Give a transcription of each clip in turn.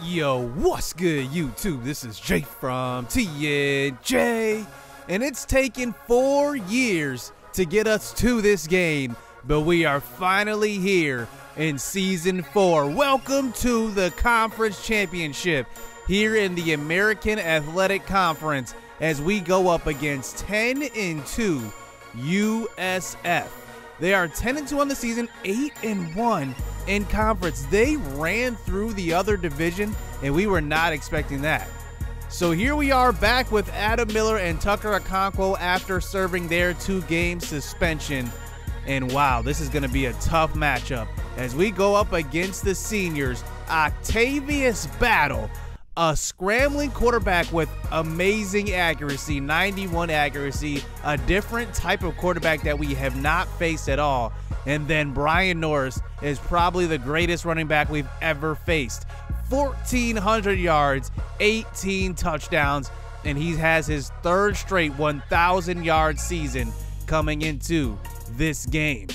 Yo, what's good, YouTube? This is Jay from TNJ, and it's taken 4 years to get us to this game, but we are finally here in Season 4. Welcome to the Conference Championship here in the American Athletic Conference as we go up against 10-2 USF. They are 10-2 on the season, 8-1 in conference. They ran through the other division, and we were not expecting that. So here we are back with Adam Miller and Tucker Okonkwo after serving their 2-game suspension. And wow, this is going to be a tough matchup as we go up against the seniors. Octavius Battle, a scrambling quarterback with amazing accuracy, 91 accuracy, a different type of quarterback that we have not faced at all. And then Brian Norris is probably the greatest running back we've ever faced. 1,400 yards, 18 touchdowns, and he has his 3rd straight 1,000-yard season coming into this game.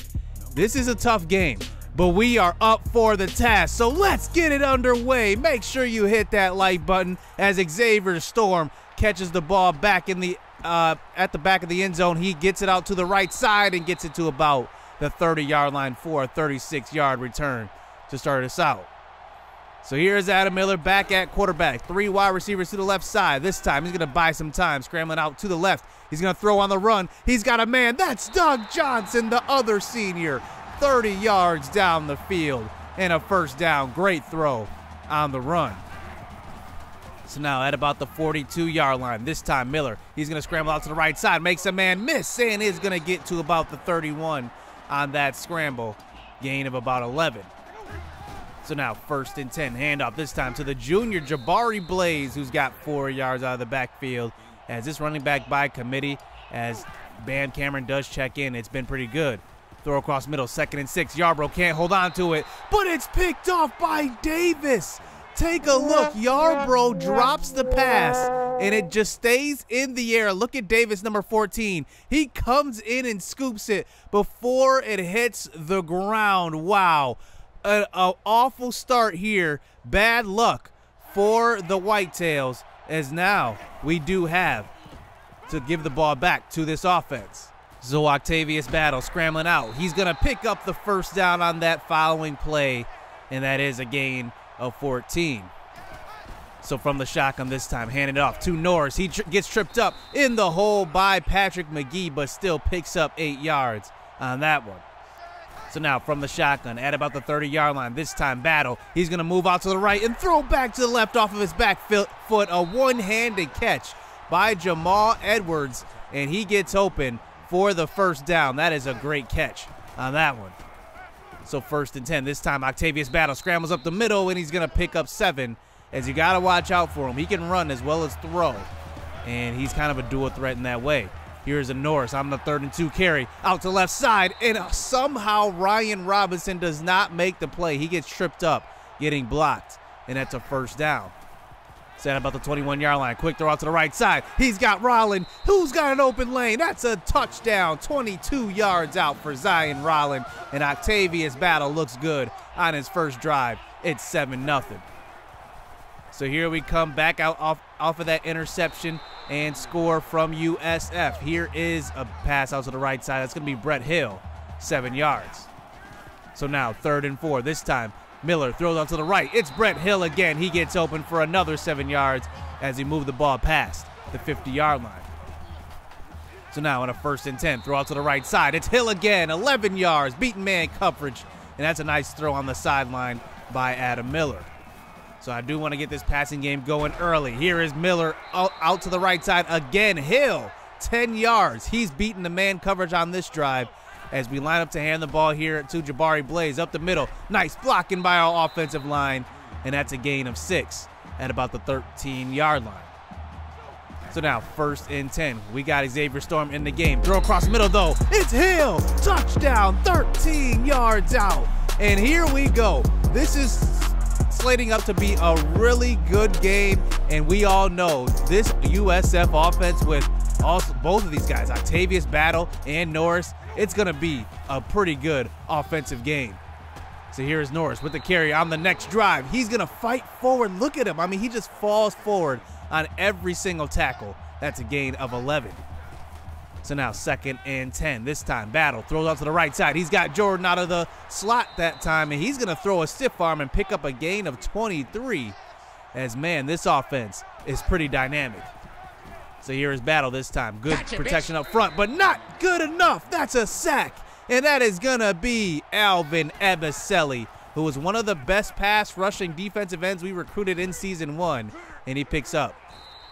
This is a tough game, but we are up for the task, so let's get it underway. Make sure you hit that like button as Xavier Storm catches the ball back in the at the back of the end zone. He gets it out to the right side and gets it to about the 30-yard line for a 36-yard return to start us out. So here's Adam Miller back at quarterback. 3 wide receivers to the left side. This time he's going to buy some time, scrambling out to the left. He's going to throw on the run. He's got a man. That's Doug Johnson, the other senior. 30 yards down the field and a first down. Great throw on the run. So now at about the 42-yard line, this time Miller, he's going to scramble out to the right side, makes a man miss, and is going to get to about the 31 on that scramble. Gain of about 11. So now 1st and 10, handoff this time to the junior Jabari Blaze, who's got 4 yards out of the backfield. As this running back by committee, as Bam Cameron does check in, it's been pretty good. Throw across middle, 2nd and 6. Yarbrough can't hold on to it, but it's picked off by Davis. Take a look. Yarbrough drops the pass, and it just stays in the air. Look at Davis, number 14. He comes in and scoops it before it hits the ground. Wow. An awful start here. Bad luck for the Whitetails, as now we do have to give the ball back to this offense. So Octavius Battle scrambling out. He's going to pick up the first down on that following play, and that is a gain of 14. So from the shotgun this time, handing it off to Norris. He gets tripped up in the hole by Patrick McGee, but still picks up 8 yards on that one. So now from the shotgun at about the 30-yard line, this time Battle. He's going to move out to the right and throw back to the left off of his back foot. A one-handed catch by Jamal Edwards, and he gets open for the first down. That is a great catch on that one. So 1st and 10. This time Octavius Battle scrambles up the middle, and he's going to pick up 7, as you got to watch out for him. He can run as well as throw, and he's kind of a dual threat in that way. Here's a Norris on the 3rd and 2 carry out to the left side, and somehow Ryan Robinson does not make the play. He gets tripped up, getting blocked, and that's a first down. Set about the 21-yard line. Quick throw out to the right side. He's got Rolland, who's got an open lane. That's a touchdown. 22 yards out for Zion Rolland, and Octavius Battle looks good on his first drive. It's 7-0. So here we come back out off of that interception and score from USF. Here is a pass out to the right side. That's going to be Brett Hill, 7 yards. So now 3rd and 4. This time Miller throws out to the right. It's Brett Hill again. He gets open for another 7 yards as he moved the ball past the 50-yard line. So now on a 1st and 10, throw out to the right side. It's Hill again, 11 yards, beaten man coverage, and that's a nice throw on the sideline by Adam Miller. So I do want to get this passing game going early. Here is Miller out to the right side again. Hill, 10 yards. He's beaten the man coverage on this drive as we line up to hand the ball here to Jabari Blaze up the middle. Nice blocking by our offensive line, and that's a gain of 6 at about the 13-yard line. So now 1st and 10. We got Xavier Storm in the game. Throw across the middle, though. It's Hill. Touchdown, 13 yards out. And here we go. This is slating up to be a really good game, and we all know this USF offense with also both of these guys, Octavius Battle and Norris, it's going to be a pretty good offensive game. So here's Norris with the carry on the next drive. He's going to fight forward. Look at him. I mean, he just falls forward on every single tackle. That's a gain of 11. So now 2nd and 10. This time, Battle throws out to the right side. He's got Jordan out of the slot that time, and he's going to throw a stiff arm and pick up a gain of 23. As, man, this offense is pretty dynamic. So here is Battle this time. Good protection up front, but not good enough. That's a sack. And that is going to be Alvin Abicelli, who was one of the best pass rushing defensive ends we recruited in Season 1. And he picks up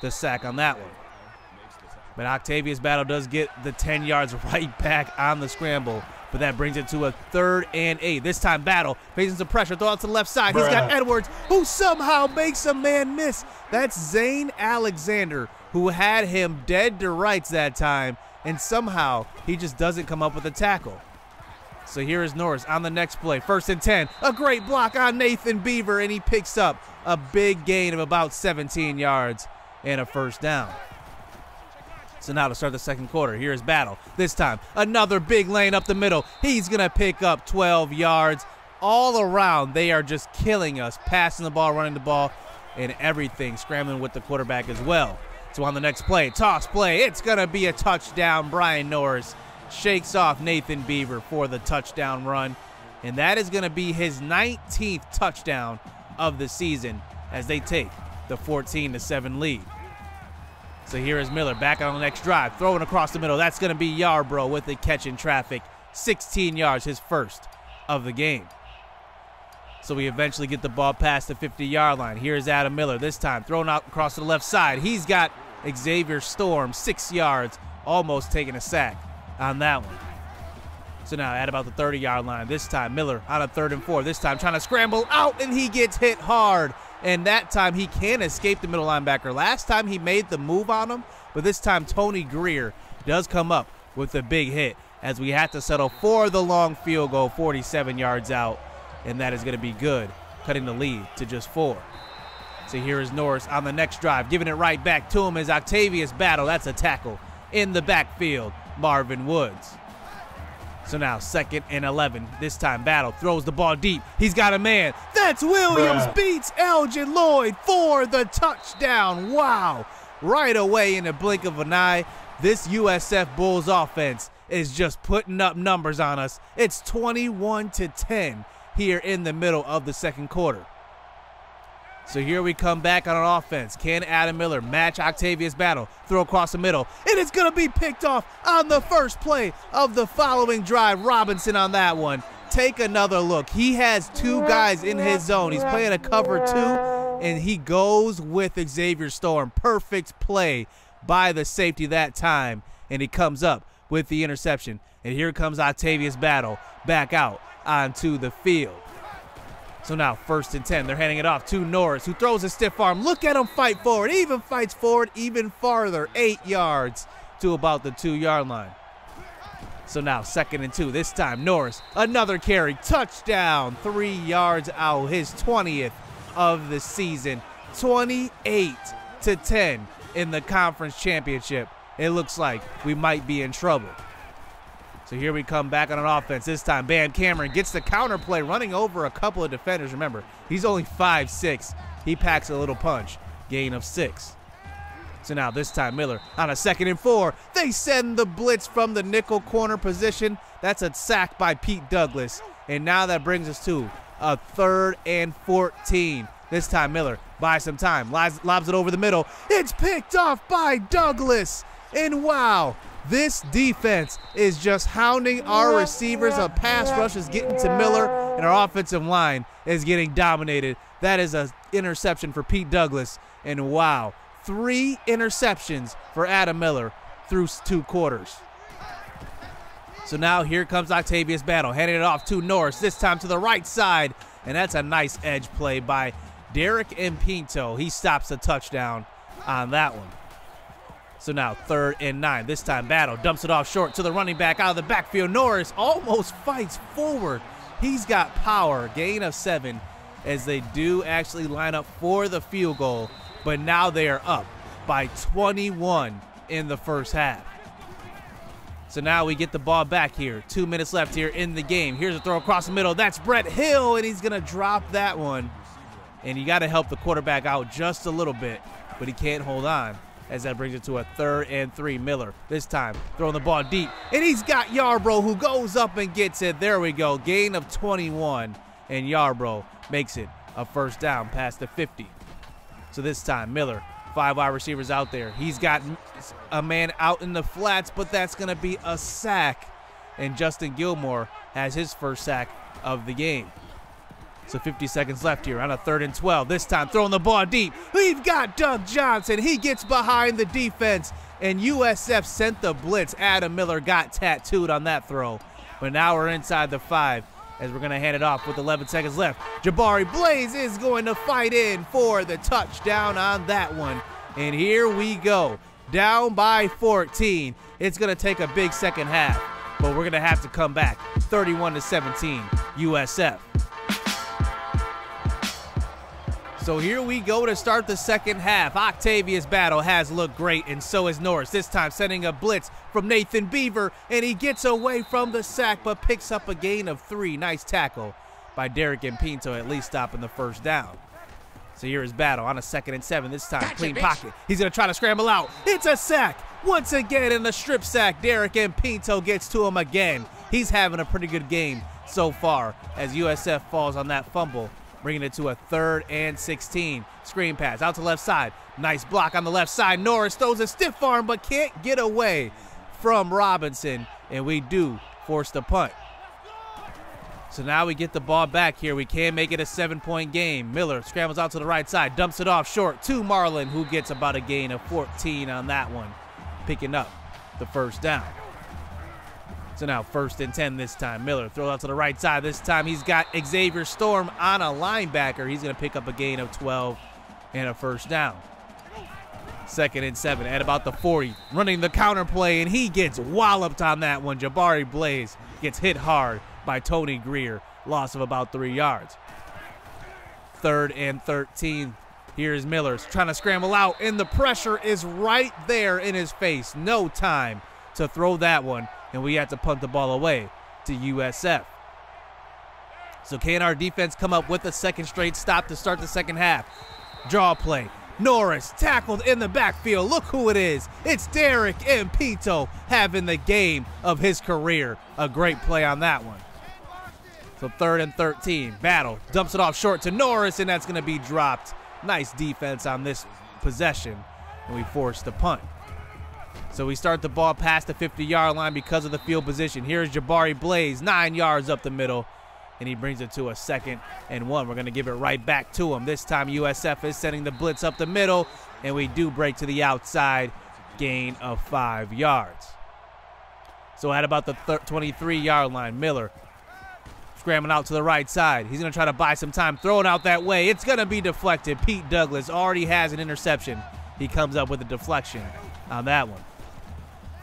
the sack on that one. But Octavius Battle does get the 10 yards right back on the scramble. But that brings it to a 3rd and 8. This time Battle facing some pressure. Throw out to the left side. He's got Edwards, who somehow makes a man miss. That's Zane Alexander, who had him dead to rights that time. And somehow he just doesn't come up with a tackle. So here is Norris on the next play. 1st and 10. A great block on Nathan Beaver, and he picks up a big gain of about 17 yards and a 1st down. So now to start the 2nd quarter, here's Battle. This time, another big lane up the middle. He's going to pick up 12 yards. All around, they are just killing us, passing the ball, running the ball, and everything, scrambling with the quarterback as well. So on the next play, toss play, it's going to be a touchdown. Brian Norris shakes off Nathan Beaver for the touchdown run, and that is going to be his 19th touchdown of the season as they take the 14-7 lead. So here is Miller back on the next drive, throwing across the middle. That's going to be Yarbrough with the catch in traffic. 16 yards, his 1st of the game. So we eventually get the ball past the 50-yard line. Here's Adam Miller, this time thrown out across to the left side. He's got Xavier Storm, 6 yards, almost taking a sack on that one. So now at about the 30-yard line, this time Miller on a 3rd and 4. This time trying to scramble out, and he gets hit hard. And that time he can escape the middle linebacker. Last time he made the move on him, but this time Tony Greer does come up with a big hit as we have to settle for the long field goal, 47 yards out, and that is going to be good, cutting the lead to just 4. So here is Norris on the next drive, giving it right back to him as Octavius Battle. That's a tackle in the backfield, Marvin Woods. So now 2nd and 11. This time Battle throws the ball deep. He's got a man. That's Williams. Beats Elgin Lloyd for the touchdown. Wow. Right away in the blink of an eye, this USF Bulls offense is just putting up numbers on us. It's 21-10 here in the middle of the 2nd quarter. So here we come back on an offense. Can Adam Miller match Octavius Battle? Throw across the middle. And it's going to be picked off on the 1st play of the following drive. Robinson on that one. Take another look. He has 2 guys in his zone. He's playing a cover 2, and he goes with Xavier Storm. Perfect play by the safety that time, and he comes up with the interception. And here comes Octavius Battle back out onto the field. So now 1st and 10. They're handing it off to Norris, who throws a stiff arm. Look at him fight forward. He even fights forward even farther. 8 yards to about the 2-yard line. So now 2nd and 2. This time Norris, another carry. Touchdown. 3 yards out. His 20th of the season. 28-10 in the conference championship. It looks like we might be in trouble. So here we come back on an offense. This time, Bam Cameron gets the counter play, running over a couple of defenders. Remember, he's only 5'6". He packs a little punch. Gain of 6. So now this time, Miller on a 2nd and 4. They send the blitz from the nickel corner position. That's a sack by Pete Douglas. And now that brings us to a 3rd and 14. This time, Miller buys some time, lobs it over the middle. It's picked off by Douglas. And wow, this defense is just hounding our receivers. A pass rush is getting to Miller, and our offensive line is getting dominated. That is an interception for Pete Douglas. And wow, 3 interceptions for Adam Miller through 2 quarters. So now here comes Octavius Battle, handing it off to Norris, this time to the right side. And that's a nice edge play by Derek Impinto. He stops the touchdown on that one. So now 3rd and 9. This time Battle dumps it off short to the running back out of the backfield. Norris almost fights forward. He's got power. Gain of 7 as they do actually line up for the field goal. But now they are up by 21 in the 1st half. So now we get the ball back here. 2 minutes left here in the game. Here's a throw across the middle. That's Brett Hill, and he's going to drop that one. And you got to help the quarterback out just a little bit, but he can't hold on, as that brings it to a 3rd and 3. Miller this time throwing the ball deep, and he's got Yarbrough, who goes up and gets it. There we go. Gain of 21, and Yarbrough makes it a first down past the 50. So this time Miller, 5 wide receivers out there. He's got a man out in the flats, but that's going to be a sack, and Justin Gilmore has his first sack of the game. So 50 seconds left here on a 3rd and 12. This time throwing the ball deep. We've got Doug Johnson. He gets behind the defense, and USF sent the blitz. Adam Miller got tattooed on that throw. But now we're inside the 5 as we're going to hand it off with 11 seconds left. Jabari Blaze is going to fight in for the touchdown on that one. And here we go. Down by 14. It's going to take a big second half, but we're going to have to come back. 31-17 USF. So here we go to start the second half. Octavius Battle has looked great, and so is Norris. This time sending a blitz from Nathan Beaver, and he gets away from the sack but picks up a gain of 3. Nice tackle by Derek and Pinto, at least stopping the first down. So here is Battle on a 2nd and 7. This time clean pocket. He's going to try to scramble out. It's a sack. Once again in the strip sack, Derek and Pinto gets to him again. He's having a pretty good game so far as USF falls on that fumble, bringing it to a 3rd and 16. Screen pass out to left side. Nice block on the left side. Norris throws a stiff arm but can't get away from Robinson, and we do force the punt. So now we get the ball back here. We can make it a 7-point game. Miller scrambles out to the right side, dumps it off short to Marlin, who gets about a gain of 14 on that one, picking up the first down. So now 1st and 10 this time. Miller throws out to the right side. This time he's got Xavier Storm on a linebacker. He's going to pick up a gain of 12 and a first down. 2nd and 7 at about the 40. Running the counter play, and he gets walloped on that one. Jabari Blaze gets hit hard by Tony Greer. Loss of about 3 yards. 3rd and 13. Here's Miller trying to scramble out, and the pressure is right there in his face. No time to throw that one, and we had to punt the ball away to USF. So can our defense come up with a second straight stop to start the second half? Draw play. Norris tackled in the backfield. Look who it is. It's Derek and Pinto having the game of his career. A great play on that one. So 3rd and 13. Battle dumps it off short to Norris, and that's going to be dropped. Nice defense on this possession, and we force the punt. So we start the ball past the 50-yard line because of the field position. Here's Jabari Blaze, 9 yards up the middle, and he brings it to a 2nd and 1. We're going to give it right back to him. This time USF is sending the blitz up the middle, and we do break to the outside, gain of 5 yards. So at about the 23-yard line, Miller scrambling out to the right side. He's going to try to buy some time, throw it out that way. It's going to be deflected. Pete Douglas already has an interception. He comes up with a deflection on that one.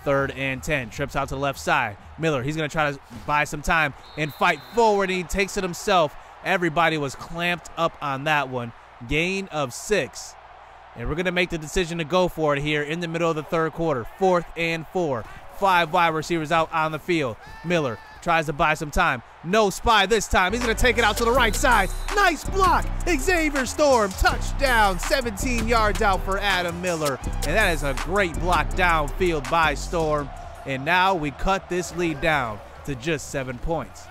3rd and 10. Trips out to the left side. Miller, he's going to try to buy some time and fight forward, and he takes it himself. Everybody was clamped up on that one. Gain of 6. And we're going to make the decision to go for it here in the middle of the 3rd quarter. 4th and 4. 5 wide receivers out on the field. Miller tries to buy some time. No spy this time. He's going to take it out to the right side. Nice block. Xavier Storm, touchdown. 17 yards out for Adam Miller. And that is a great block downfield by Storm. And now we cut this lead down to just 7 points.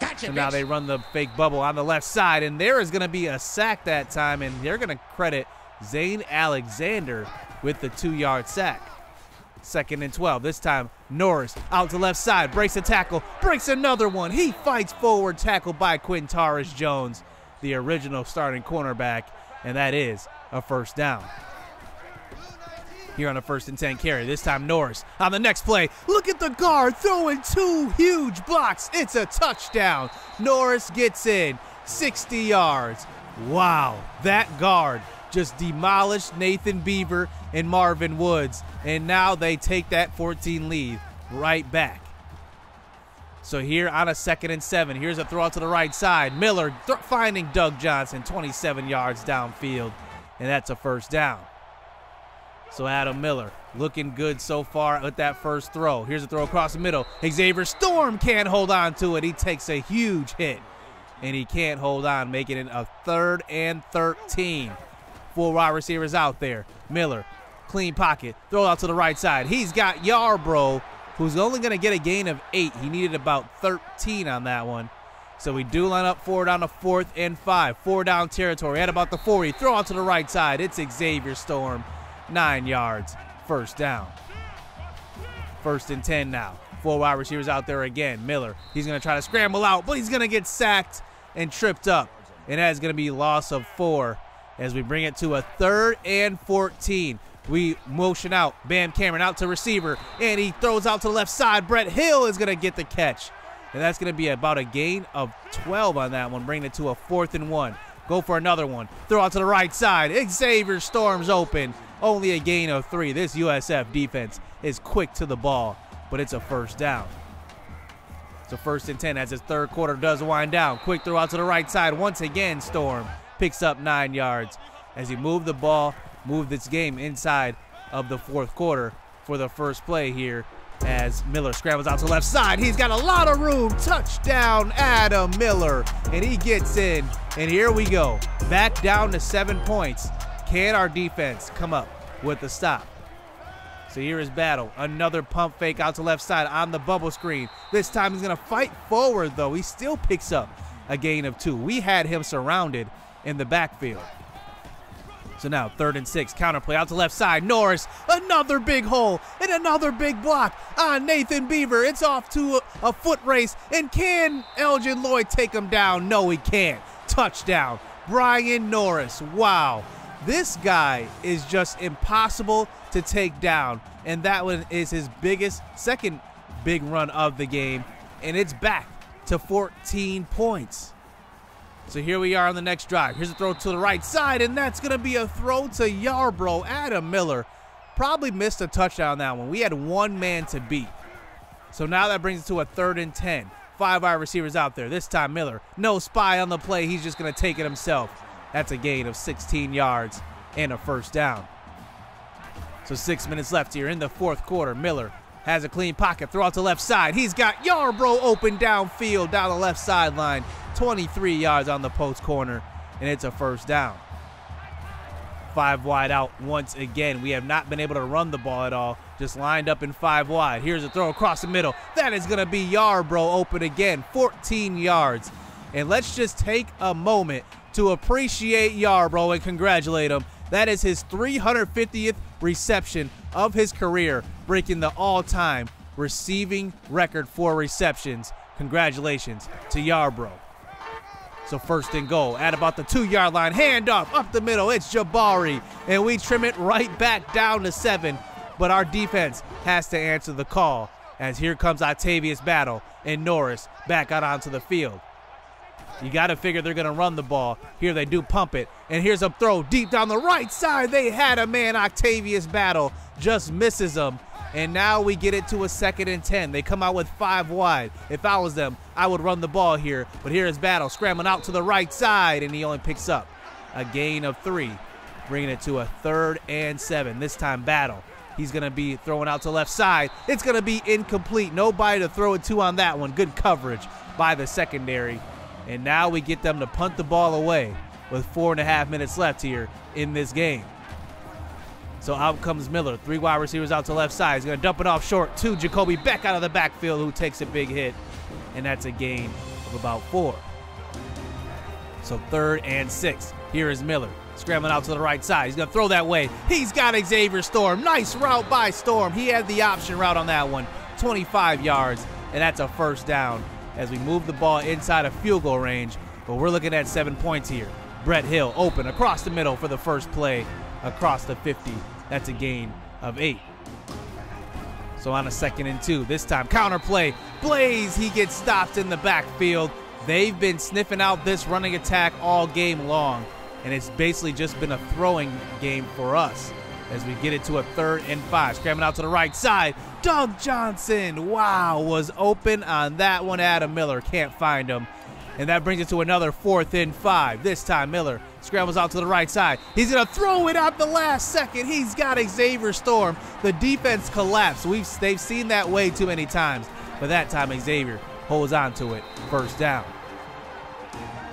Gotcha, so now they run the fake bubble on the left side, and there is going to be a sack that time, and they're going to credit Zane Alexander with the 2-yard sack. 2nd and 12. This time, Norris out to left side, breaks a tackle, breaks another one. He fights forward, tackled by Quintaris Jones, the original starting cornerback, and that is a first down. Here on a 1st and 10 carry. This time, Norris on the next play. Look at the guard throwing 2 huge blocks. It's a touchdown. Norris gets in 60 yards. Wow, that guard just demolished Nathan Beaver and Marvin Woods, and now they take that 14 lead right back. So here on a 2nd and 7, here's a throw out to the right side. Miller finding Doug Johnson, 27 yards downfield, and that's a first down. So Adam Miller looking good so far with that first throw. Here's a throw across the middle. Xavier Storm can't hold on to it. He takes a huge hit, and he can't hold on, making it a 3rd and 13. 4 wide receivers out there. Miller, clean pocket, throw out to the right side. He's got Yarbrough, who's only going to get a gain of 8. He needed about 13 on that one. So we do line up forward on the 4th and 5. 4 down territory at about the 40. Throw out to the right side. It's Xavier Storm. 9 yards. First down. 1st and 10 now. 4 wide receivers out there again. Miller, he's going to try to scramble out, but he's going to get sacked and tripped up. And that is going to be loss of 4 as we bring it to a 3rd and 14. We motion out. Bam Cameron out to receiver, and he throws out to the left side. Brett Hill is going to get the catch. And that's going to be about a gain of 12 on that one, bringing it to a 4th and 1. Go for another one. Throw out to the right side. Xavier Storm's open. Only a gain of 3. This USF defense is quick to the ball, but it's a first down. So 1st and 10 as his 3rd quarter does wind down. Quick throw out to the right side. Once again, Storm picks up 9 yards as he moved the ball, moved this game inside of the 4th quarter for the first play here. As Miller scrambles out to the left side. He's got a lot of room. Touchdown, Adam Miller. And he gets in. And here we go. Back down to 7 points. Can our defense come up with the stop? So here is Battle. Another pump fake out to left side on the bubble screen. This time he's going to fight forward, though. He still picks up a gain of 2. We had him surrounded in the backfield. So now 3rd and 6, counter play out to left side. Norris, another big hole and another big block on Nathan Beaver. It's off to a foot race, and can Elgin Lloyd take him down? No, he can't. Touchdown, Brian Norris. Wow, this guy is just impossible to take down, and that one is his second big run of the game, and it's back to 14 points. So here we are on the next drive. Here's a throw to the right side, and that's going to be a throw to Yarbrough. Adam Miller probably missed a touchdown on that one. We had 1 man to beat. So now that brings us to a 3rd and 10. 5 wide receivers out there. This time Miller, no spy on the play. He's just going to take it himself. That's a gain of 16 yards and a first down. So 6 minutes left here in the 4th quarter. Miller has a clean pocket. Throw out to left side. He's got Yarbrough open downfield down the left sideline. 23 yards on the post corner, and it's a first down. 5 wide out once again. We have not been able to run the ball at all. Just lined up in 5 wide. Here's a throw across the middle. That is going to be Yarbrough open again. 14 yards. And let's just take a moment to appreciate Yarbrough and congratulate him. That is his 350th reception of his career, breaking the all-time receiving record for receptions. Congratulations to Yarbrough. So 1st and goal at about the 2-yard line. Hand off up the middle. It's Jabari. And we trim it right back down to 7. But our defense has to answer the call as here comes Octavius Battle and Norris back out onto the field. You got to figure they're going to run the ball. Here they do pump it. And here's a throw deep down the right side. They had a man. Octavius Battle just misses him. And now we get it to a 2nd and 10. They come out with 5 wide. If I was them, I would run the ball here. But here is Battle scrambling out to the right side, and he only picks up a gain of 3, bringing it to a 3rd and 7. This time Battle. He's going to be throwing out to left side. It's going to be incomplete. Nobody to throw it to on that one. Good coverage by the secondary. And now we get them to punt the ball away with 4.5 minutes left here in this game. So out comes Miller. 3 wide receivers out to left side. He's going to dump it off short to Jacoby Beck out of the backfield, who takes a big hit. And that's a gain of about 4. So 3rd and 6. Here is Miller scrambling out to the right side. He's going to throw that way. He's got Xavier Storm. Nice route by Storm. He had the option route on that one. 25 yards, and that's a first down as we move the ball inside of field goal range. But we're looking at 7 points here. Brett Hill open across the middle for the first play across the 50. That's a gain of 8. So on a 2nd and 2, this time counter play. Blaze, he gets stopped in the backfield. They've been sniffing out this running attack all game long, and it's basically just been a throwing game for us as we get it to a 3rd and 5. Scrambling out to the right side. Doug Johnson, wow, was open on that one. Adam Miller can't find him. And that brings it to another 4th and 5. This time Miller scrambles out to the right side. He's going to throw it out the last second. He's got Xavier Storm. The defense collapsed. They've seen that way too many times, but that time Xavier holds on to it. First down.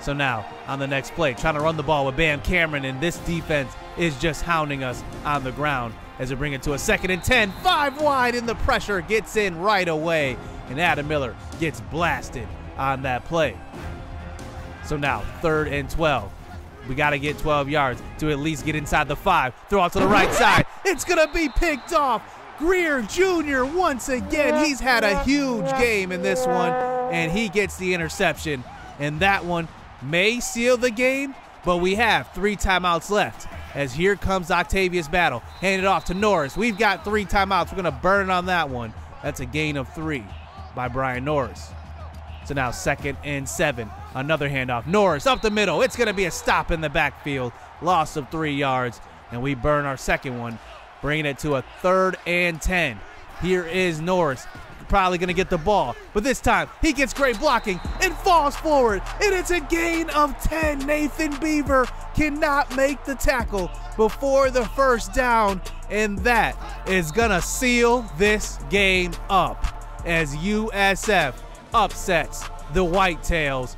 So now, on the next play, trying to run the ball with Bam Cameron, and this defense is just hounding us on the ground as they bring it to a 2nd and 10. 5 wide, and the pressure gets in right away, and Adam Miller gets blasted on that play. So now, 3rd and 12. We got to get 12 yards to at least get inside the 5. Throw out to the right side. It's going to be picked off. Greer Jr. once again. He's had a huge game in this one, and he gets the interception. And that one may seal the game, but we have 3 timeouts left. As here comes Octavius Battle. Handed off to Norris. We've got 3 timeouts. We're going to burn on that one. That's a gain of 3 by Brian Norris. So now 2nd and 7. Another handoff. Norris up the middle. It's going to be a stop in the backfield. Loss of 3 yards. And we burn our second one, bringing it to a 3rd and 10. Here is Norris. Probably going to get the ball. But this time, he gets great blocking and falls forward. And it's a gain of 10. Nathan Beaver cannot make the tackle before the first down. And that is going to seal this game up as USF upsets the Whitetails.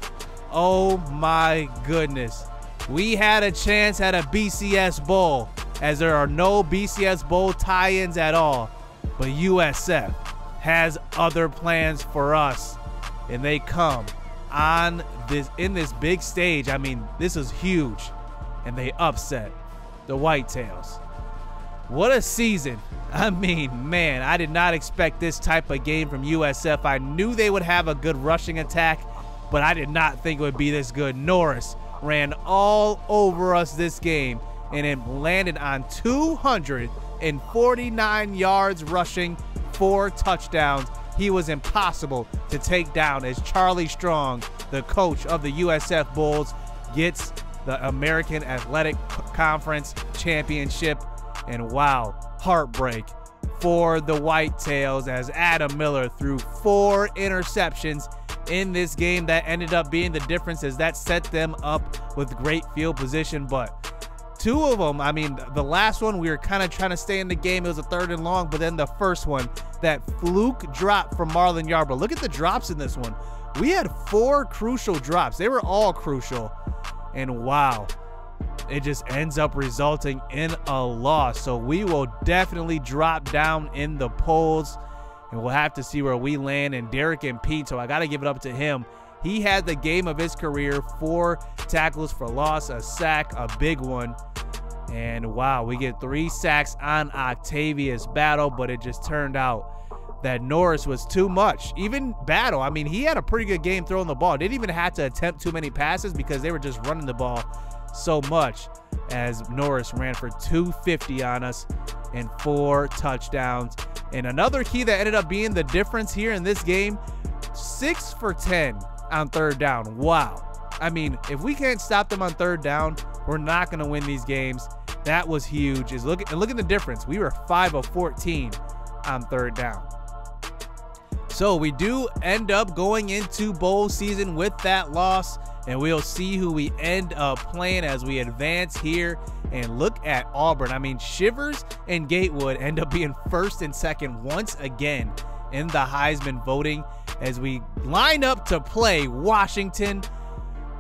Oh my goodness. We had a chance at a BCS Bowl, as there are no BCS Bowl tie-ins at all. But USF has other plans for us, and they come on in this big stage. I mean, this is huge, and they upset the Whitetails. What a season. I mean, man, I did not expect this type of game from USF. I knew they would have a good rushing attack, but I did not think it would be this good. Norris ran all over us this game, and it landed on 249 yards rushing, 4 touchdowns. He was impossible to take down as Charlie Strong, the coach of the USF Bulls, gets the American Athletic Conference championship. And wow, heartbreak for the Whitetails as Adam Miller threw 4 interceptions in this game. That ended up being the difference, as that set them up with great field position. But 2 of them, I mean, the last one we were kind of trying to stay in the game. It was a 3rd and long, but then the first one, that fluke drop from Marlon Yarbrough. Look at the drops in this one. We had 4 crucial drops. They were all crucial. And wow, it just ends up resulting in a loss. So we will definitely drop down in the polls, and we'll have to see where we land. And Derek and Pete, so I got to give it up to him. He had the game of his career, 4 tackles for loss, a sack, a big one. And wow, we get 3 sacks on Octavius Battle, but it just turned out that Norris was too much. Even Battle, I mean, he had a pretty good game throwing the ball. Didn't even have to attempt too many passes because they were just running the ball so much, as Norris ran for 250 on us and 4 touchdowns. And another key that ended up being the difference here in this game, 6 for 10 on 3rd down. Wow. I mean, if we can't stop them on 3rd down, we're not going to win these games. That was huge. Look at the difference. We were 5 of 14 on 3rd down. So we do end up going into bowl season with that loss, and we'll see who we end up playing as we advance here. And look at Auburn. I mean, Shivers and Gatewood end up being 1st and 2nd once again in the Heisman voting, as we line up to play Washington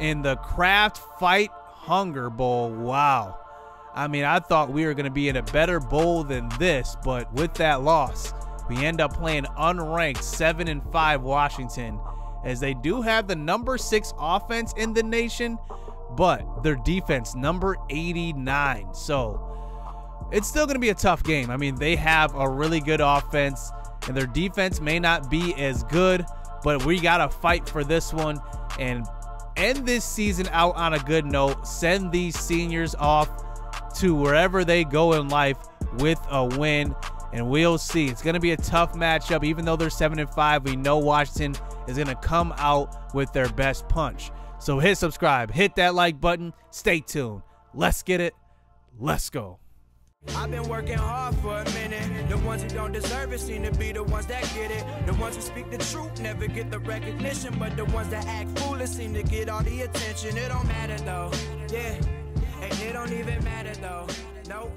in the Kraft Fight Hunger Bowl. Wow. I mean, I thought we were going to be in a better bowl than this, but with that loss, we end up playing unranked 7-5 Washington, as they do have the number 6 offense in the nation, but their defense number 89. So it's still going to be a tough game. I mean, they have a really good offense, and their defense may not be as good, but we got to fight for this one and end this season out on a good note. Send these seniors off to wherever they go in life with a win, and we'll see. It's going to be a tough matchup. Even though they're 7-5, we know Washington is going to come out with their best punch. So hit subscribe, hit that like button, stay tuned. Let's get it. Let's go. I've been working hard for a minute. The ones who don't deserve it seem to be the ones that get it. The ones who speak the truth never get the recognition, but the ones that act foolish seem to get all the attention. It don't matter though, yeah. It don't even matter though. Nope.